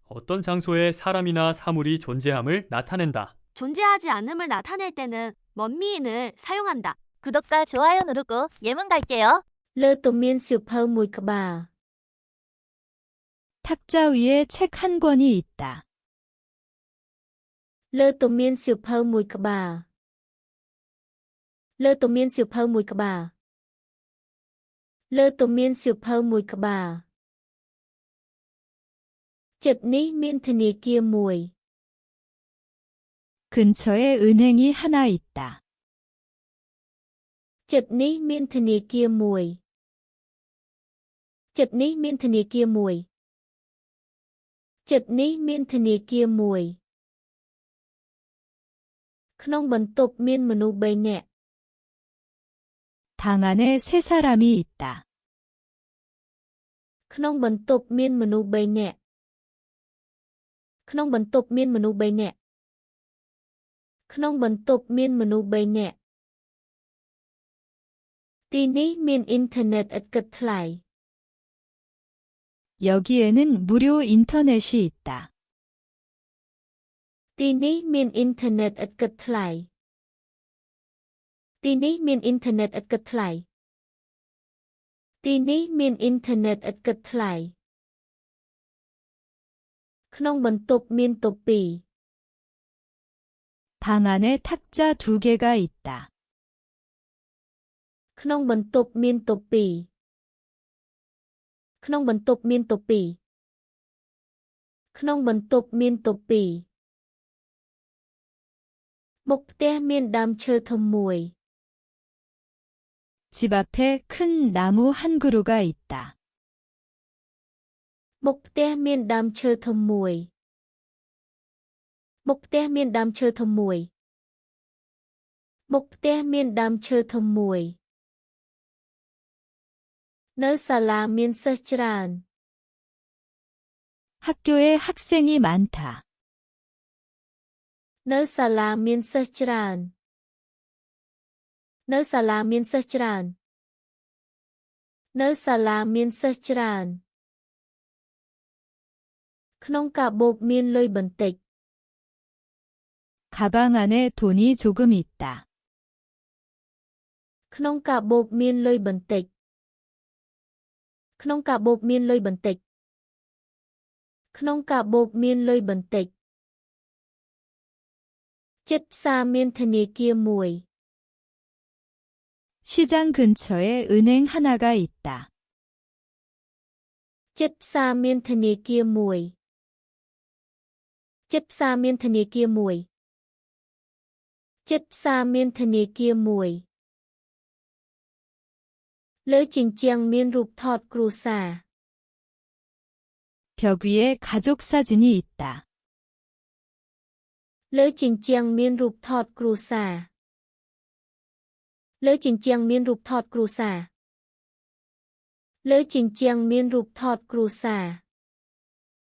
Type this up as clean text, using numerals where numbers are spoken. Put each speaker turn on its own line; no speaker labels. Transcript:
어떤 장소에 사람이나 사물이 존재함을 나타낸다.
존재하지 않음을 나타낼 때는 먼미인을 사용한다.
구독과 좋아요 누르고 예문 갈게요.
លើទំមានសៀវភៅមួយក្បាល
탁자 위에 책 한 권이 있다.
លើទំមានសៀវភៅមួយក្បាលលើទំមានសៀវភៅមួយក្បាលលើទំមានសៀវភៅមួយក្បាលជិតនេះមានធនាគារមួយ
근처에 은행이 하나 있다.
ជិតនេះមានធនាគារមួយជិតនេះមានធនាគារមួយជិតនេះមានធនាគារមួយក្នុងបន្ទប់មានមនុស្ស3នាក់
방 안에 세 사람이 있다.
ក្នុងបន្ទប់មានមនុស្ស3នាក់ក្នុងបន្ទប់មានមនុស្ស3នាក់ក្នុងបន្ទប់មានមនុស្ស3នាក់ទីនេះមានអ៊ីនធឺណិតឥតគិតថ្លៃ
여기에는 무료 인터넷이 있다.
ទីនេះមានអ៊ីនធឺណិតឥតគិតថ្លៃទីនេះមានអ៊ីនធឺណិតឥតគិតថ្លៃទីនេះមានអ៊ីនធឺណិតឥតគិតថ្លៃក្នុងបន្ទប់មានតុពី
방 안에 탁자 2개가 있다.
ក្នុងបន្ទប់មានតុពីក្នុងបន្ទប់មានតុពីក្នុងបន្ទប់មានតុពីមុខផ្ទះមានដើមឈើធំមួយ
집 앞에 큰 나무 한 그루가 있다.
មុខផ្ទះមានដើមឈើធំមួយមុខផ្ទះមានដើមឈើធំមួយមុខផ្ទះមានដើមឈើធំមួយនៅសាលាមានសិស្សច្រើន
학교에 학생이 많다.
នៅសាលាមានសិស្សច្រើននៅសាលាមានសិស្សច្រើននៅសាលាមានសិស្សច្រើនក្នុងកាបូបមានលុយបន្តិច
가방 안에 돈이 조금 있다.
ក្នុងកាបូបមានលុយបន្តិចក្នុងកាបូបមានលុយបន្តិចក្នុងកាបូបមានលុយបន្តិចជិតផ្សារមានធនាគារមួយ
시장 근처에 은행 하나가 있다.
ជិតផ្សារមានធនាគារមួយជិតផ្សារមានធនាគារមួយជិតផ្សារមានធនាគារមួយលើជញ្ជាំងមានរូបថតគ្រួសារ
벽 위에 가족 사진이 있다.
លើជញ្ជាំងមានរូបថតគ្រួសារលើជញ្ជាំងមានរូបថតគ្រួសារលើជញ្ជាំងមានរូបថតគ្រួសារ